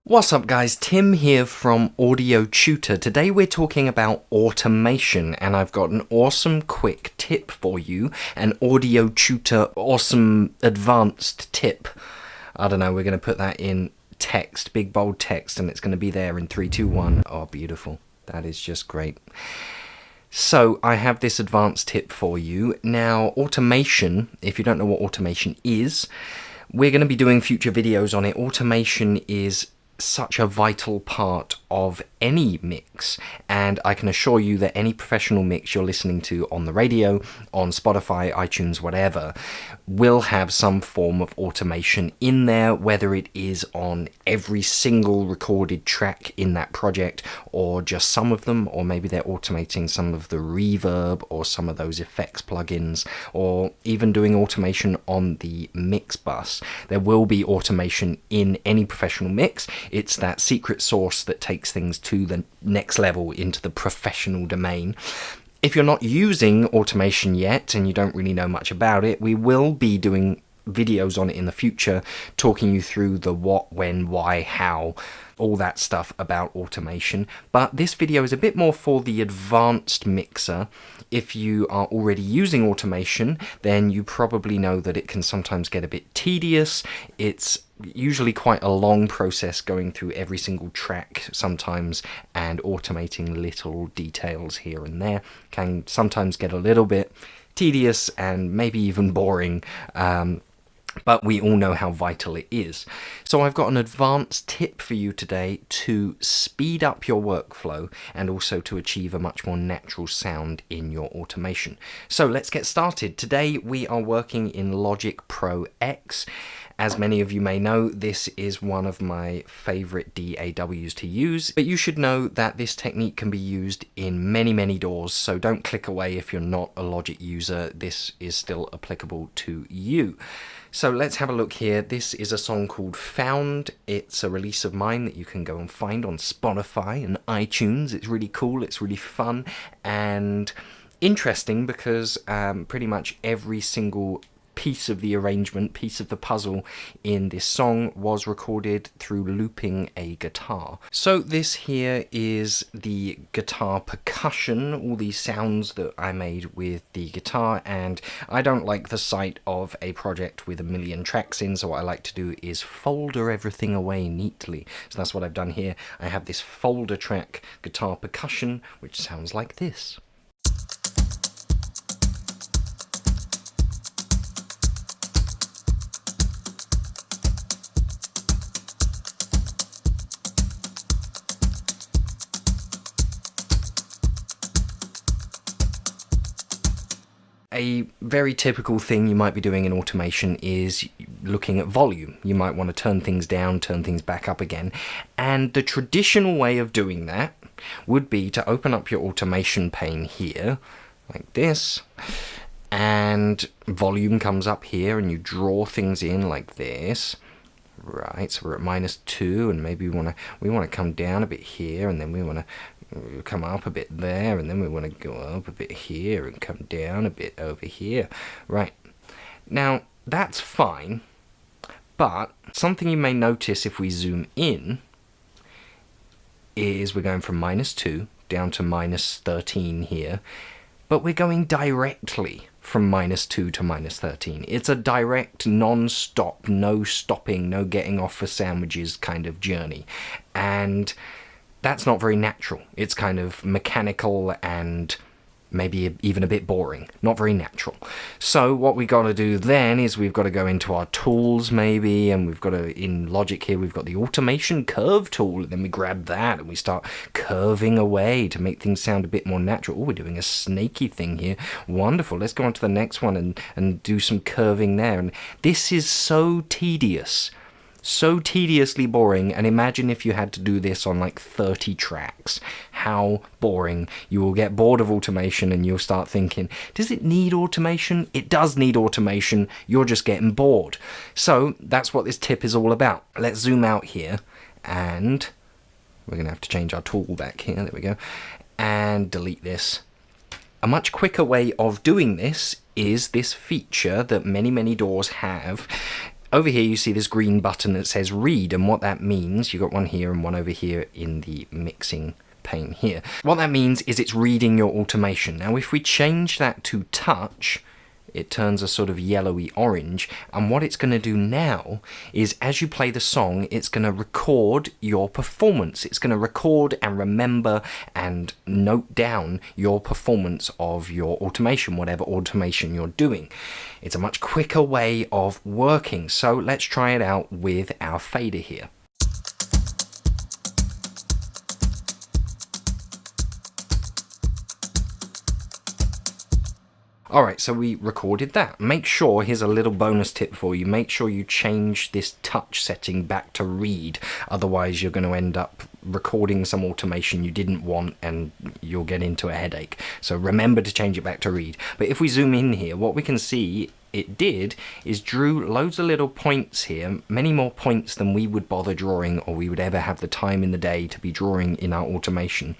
What's up guys, Tim here from Audio Tutor. Today we're talking about automation and I've got an awesome quick tip for you, an Audio Tutor awesome advanced tip. I don't know, we're going to put that in text, big bold text, and it's going to be there in 3, 2, 1. Oh, beautiful. That is just great. So I have this advanced tip for you. Now, automation, if you don't know what automation is, we're going to be doing future videos on it. Automation is such a vital part of any mix, and I can assure you that any professional mix you're listening to on the radio, on Spotify, iTunes, whatever, will have some form of automation in there, whether it is on every single recorded track in that project or just some of them, or maybe they're automating some of the reverb or some of those effects plugins, or even doing automation on the mix bus. There will be automation in any professional mix. It's that secret sauce that takes things to the next level into the professional domain. If you're not using automation yet and you don't really know much about it, we will be doing videos on it in the future, talking you through the what, when, why, how, all that stuff about automation. But this video is a bit more for the advanced mixer. If you are already using automation, then you probably know that it can sometimes get a bit tedious. It's usually quite a long process going through every single track sometimes, and automating little details here and there can sometimes get a little bit tedious and maybe even boring. But we all know how vital it is. So I've got an advanced tip for you today to speed up your workflow and also to achieve a much more natural sound in your automation. So let's get started. Today we are working in Logic Pro X. As many of you may know, this is one of my favorite DAWs to use, but you should know that this technique can be used in many DAWs, so don't click away if you're not a Logic user. This is still applicable to you. So let's have a look here. This is a song called Found. It's a release of mine that you can go and find on Spotify and iTunes. It's really cool, it's really fun and interesting because pretty much every single piece of the arrangement, piece of the puzzle in this song was recorded through looping a guitar. So this here is the guitar percussion, all these sounds that I made with the guitar, and I don't like the sight of a project with a million tracks in, so what I like to do is folder everything away neatly. So that's what I've done here. I have this folder track guitar percussion, which sounds like this. A very typical thing you might be doing in automation is looking at volume. You might want to turn things down, turn things back up again. And the traditional way of doing that would be to open up your automation pane here, like this, and volume comes up here and you draw things in like this. Right, so we're at -2, and maybe we want to come down a bit here, and then we want to come up a bit there, and then we want to go up a bit here and come down a bit over here. Right, now that's fine, but something you may notice if we zoom in is we're going from -2 down to -13 here, but we're going directly from -2 to -13. It's a direct, non-stop, no stopping, no getting off for sandwiches kind of journey. And that's not very natural. It's kind of mechanical and maybe even a bit boring. Not very natural. So what we got to do then is we've got to go into our tools maybe, and we've got to, in Logic here, we've got the automation curve tool, and then we grab that and we start curving away to make things sound a bit more natural. Oh, we're doing a snaky thing here. Wonderful. Let's go on to the next one and do some curving there. And this is so tedious. So tediously boring, and imagine if you had to do this on like 30 tracks. How boring. You will get bored of automation and you'll start thinking, does it need automation? It does need automation, you're just getting bored. So that's what this tip is all about. Let's zoom out here, and we're going to have to change our tool back here, there we go, and delete this. A much quicker way of doing this is this feature that many DAWs have over here you see this green button that says read, and what that means, you've got one here and one over here in the mixing pane here. What that means is it's reading your automation. Now if we change that to touch, it turns a sort of yellowy orange, and what it's going to do now is as you play the song, it's going to record your performance. It's going to record and remember and note down your performance of your automation, whatever automation you're doing. It's a much quicker way of working, so let's try it out with our fader here. Alright, so we recorded that. Make sure, here's a little bonus tip for you, make sure you change this touch setting back to read, otherwise you're going to end up recording some automation you didn't want and you'll get into a headache. So remember to change it back to read. But if we zoom in here, what we can see it did is drew loads of little points here, many more points than we would bother drawing or we would ever have the time in the day to be drawing in our automation.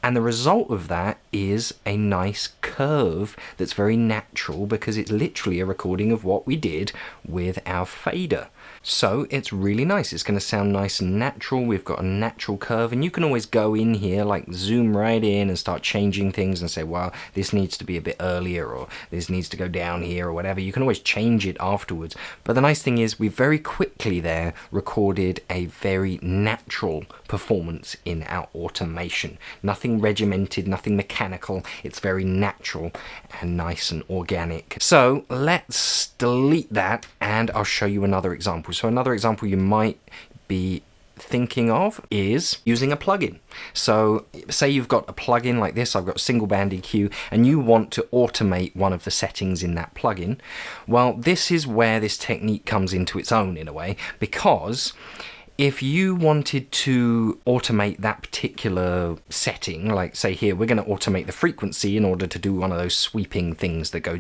And the result of that is a nice curve that's very natural because it's literally a recording of what we did with our fader. So it's really nice. It's going to sound nice and natural. We've got a natural curve, and you can always go in here, like zoom right in and start changing things and say, well, this needs to be a bit earlier or this needs to go down here or whatever. You can always change it afterwards. But the nice thing is we very quickly there recorded a very natural performance in our automation. Nothing regimented, nothing mechanical. It's very natural and nice and organic. So let's delete that and I'll show you another example. So another example you might be thinking of is using a plugin. So say you've got a plugin like this, I've got single band EQ, and you want to automate one of the settings in that plugin. Well, this is where this technique comes into its own in a way, because if you wanted to automate that particular setting, like say here, we're going to automate the frequency in order to do one of those sweeping things that go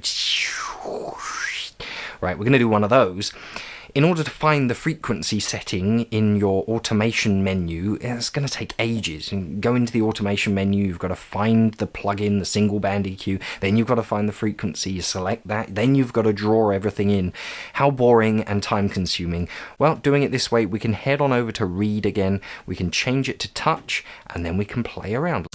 right, we're going to do one of those. In order to find the frequency setting in your automation menu, it's going to take ages. You go into the automation menu, you've got to find the plugin, the single band EQ, then you've got to find the frequency, you select that, then you've got to draw everything in. How boring and time consuming. Well, doing it this way, we can head on over to read again, we can change it to touch, and then we can play around.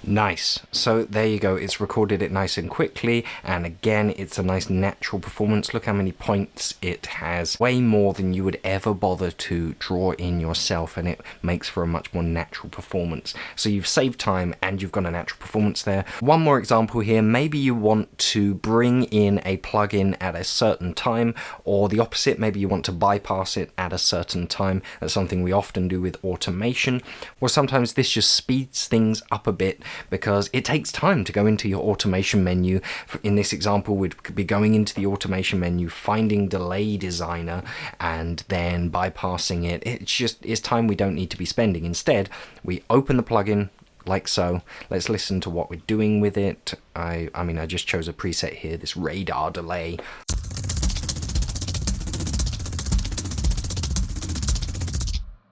Nice. So there you go, it's recorded it nice and quickly, and again it's a nice natural performance. Look how many points it has, way more than you would ever bother to draw in yourself, and it makes for a much more natural performance. So you've saved time and you've got a natural performance there. One more example here, maybe you want to bring in a plugin at a certain time, or the opposite, maybe you want to bypass it at a certain time. That's something we often do with automation, or sometimes this just speeds things up a bit because it takes time to go into your automation menu. In this example, we'd be going into the automation menu, finding delay designer, and then bypassing it. It's time we don't need to be spending. Instead, we open the plugin like so. Let's listen to what we're doing with it. I mean, I just chose a preset here, this radar delay.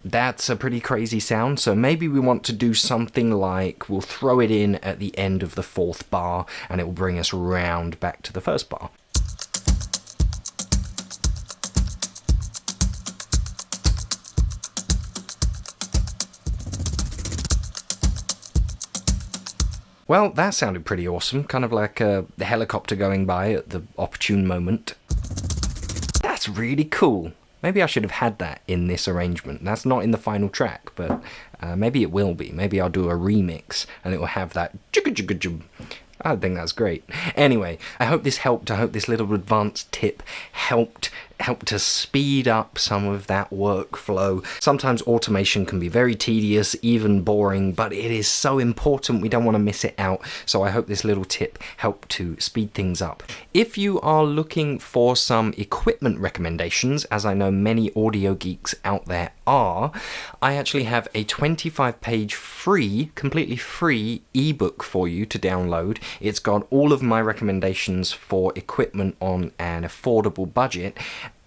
That's a pretty crazy sound, so maybe we want to do something like, we'll throw it in at the end of the fourth bar and it will bring us round back to the first bar. Well, that sounded pretty awesome, kind of like the helicopter going by at the opportune moment. That's really cool. Maybe I should have had that in this arrangement. That's not in the final track, but maybe it will be. Maybe I'll do a remix and it will have that. I think that's great. Anyway, I hope this helped. I hope this little advanced tip helped to speed up some of that workflow. Sometimes automation can be very tedious, even boring, but it is so important, we don't want to miss it out. So I hope this little tip helped to speed things up. If you are looking for some equipment recommendations, as I know many audio geeks out there are, I actually have a 25-page free, completely free ebook for you to download. It's got all of my recommendations for equipment on an affordable budget.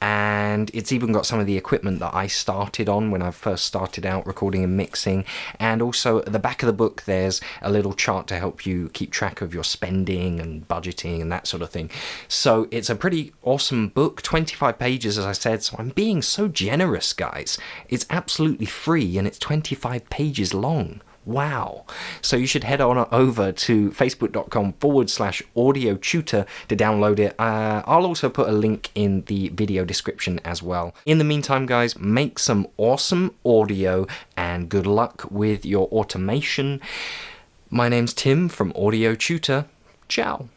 and it's even got some of the equipment that I started on when I first started out recording and mixing. And also at the back of the book there's a little chart to help you keep track of your spending and budgeting and that sort of thing. So it's a pretty awesome book, 25 pages as I said, so I'm being so generous, guys. It's absolutely free and it's 25 pages long. Wow. So you should head on over to facebook.com/audio tutor to download it. I'll also put a link in the video description as well. In the meantime, guys, make some awesome audio and good luck with your automation. My name's Tim from Audio Tutor. Ciao.